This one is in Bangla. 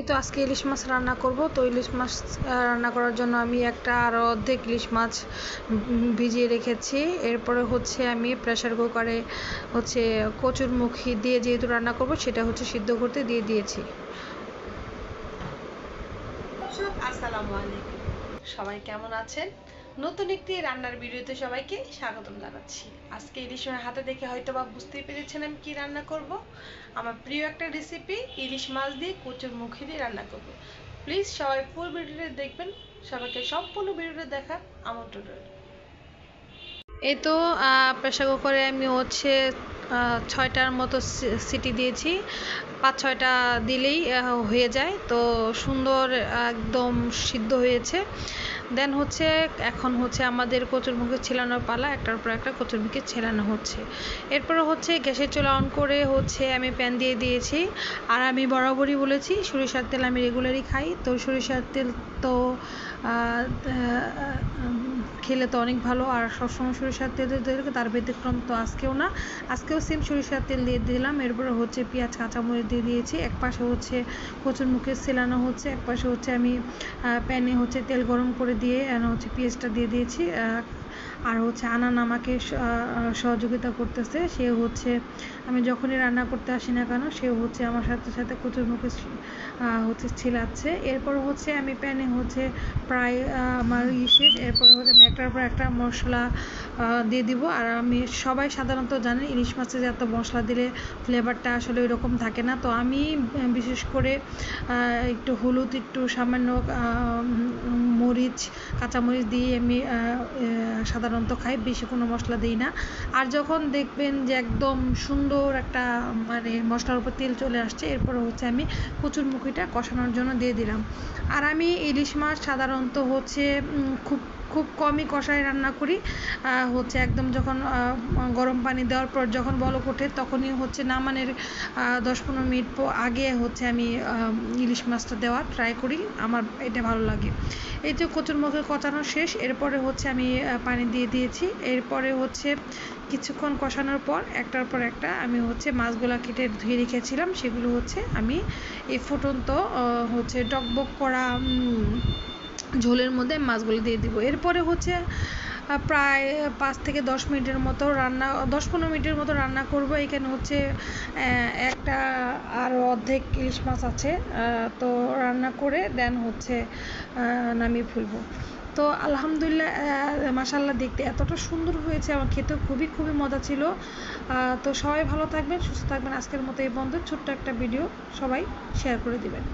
তো আজকে ইলিশ মাছ রান্না করব। তো ইলিশ মাছ রান্না করার জন্য আমি একটা আর অর্ধেক ইলিশ মাছ ভিজিয়ে রেখেছি। এরপরে হচ্ছে আমি প্রেসার কুকারে হচ্ছে কচুরমুখী দিয়ে যেহেতু রান্না করব সেটা হচ্ছে সিদ্ধ করতে দিয়ে দিয়েছি। আসসালামু আলাইকুম, সবাই কেমন আছেন? নতুন একটি রান্নার ভিডিওতে সবাইকে স্বাগতম জানাচ্ছি। আজকে ইলিশ মাছ হাতে দেখে হয়তো বা বুঝতেই পেরেছেন আমি কি রান্না করব। আমার প্রিয় একটা রেসিপি, ইলিশ মাছ দিয়ে কচুরমুখী দিয়ে রান্না করব। প্লিজ সবাই ফুল ভিডিওটা দেখবেন। সবাইকে সম্পূর্ণ ভিডিওটা দেখার আমন্ত্রণ রইল। এই তো প্রেসার কুকারে আমি হচ্ছে 6টার মতো সিটি দিয়েছি। 5-6টা দিলেই হয়ে যায়। তো সুন্দর একদম সিদ্ধ হয়েছে। দেন হচ্ছে এখন হচ্ছে আমাদের কচুরমুখী ছেলানোর পালা। একটার পর একটা কচুরমুখী ছেলানো হচ্ছে। এরপরে হচ্ছে গ্যাসের চুলা অন করে হচ্ছে আমি প্যান দিয়ে দিয়েছি। আর আমি বরাবরই বলেছি সরিষার তেল আমি রেগুলারই খাই। তো সরিষার তেল তো খেলে তো অনেক ভালো, আর সবসময় সরিষার তেল দিলে তার ব্যতিক্রম তো আজকেও না। আজকেও সেম সরিষার তেল দিয়ে দিলাম। এরপরে হচ্ছে পেঁয়াজ কাঁচামরিচ দিয়ে দিয়েছি। এক পাশে হচ্ছে কচুরমুখী ছেলানো হচ্ছে, এক পাশে হচ্ছে আমি প্যানে হচ্ছে তেল গরম করে দিয়ে হচ্ছে পেঁয়াজটা দিয়ে দিয়েছি। আর হচ্ছে আনান আমাকে সহযোগিতা করতেছে। সে হচ্ছে আমি যখনই রান্না করতে আসি না কেন সে হচ্ছে আমার সাথে সাথে কচুরমুখী হচ্ছে ছিলাচ্ছে। এরপর হচ্ছে আমি প্যানে হচ্ছে প্রায় আমার শেষ। এরপর হচ্ছে আমি একটার পর একটা মশলা দিয়ে দিব। আর আমি সবাই সাধারণত জানেন ইলিশ মাছে যে এত মশলা দিলে ফ্লেভারটা আসলে ওই রকম থাকে না। তো আমি বিশেষ করে একটু হলুদ, একটু সামান্য মরিচ, কাঁচামরিচ দিয়ে আমি সাধারণত খাই, বেশি কোনো মশলা দিই না। আর যখন দেখবেন যে একদম সুন্দর একটা মানে মশলার উপর তেল চলে আসছে, এরপরে হচ্ছে আমি কচুরমুখীটা কষানোর জন্য দিয়ে দিলাম। আর আমি ইলিশ মাছ সাধারণত হচ্ছে খুব খুব কমই কষায় রান্না করি। হচ্ছে একদম যখন গরম পানি দেওয়ার পর যখন বলক ওঠে তখনই হচ্ছে নামানোর 10-15 মিনিট আগে হচ্ছে আমি ইলিশ মাছটা দেওয়ার ট্রাই করি। আমার এটা ভালো লাগে। এই যে কচুরমুখী কষানো শেষ, এরপরে হচ্ছে আমি পানি দিয়ে দিয়েছি। এরপরে হচ্ছে কিছুক্ষণ কষানোর পর একটার পর একটা আমি হচ্ছে মাছগুলো কেটে ধুয়ে রেখেছিলাম সেগুলো হচ্ছে আমি এই ফুটন্ত হচ্ছে টকবক করা ঝোলের মধ্যে মাছগুলো দিয়ে দিব। এরপরে হচ্ছে প্রায় 5 থেকে 10 মিনিটের মতো 10-15 মিনিটের মতো রান্না করব। এখানে হচ্ছে একটা আর অর্ধেক ইলিশ মাছ আছে। তো রান্না করে দেন হচ্ছে নামিয়ে ফেলবো। তো আলহামদুলিল্লাহ, মাশাআল্লাহ, দেখতে এতটা সুন্দর হয়েছে, আমার খেতেও খুবই খুবই মজা ছিল। তো সবাই ভালো থাকবেন, সুস্থ থাকবেন। আজকের মতো এই বন্ধু ছোট্ট একটা ভিডিও সবাই শেয়ার করে দিবেন।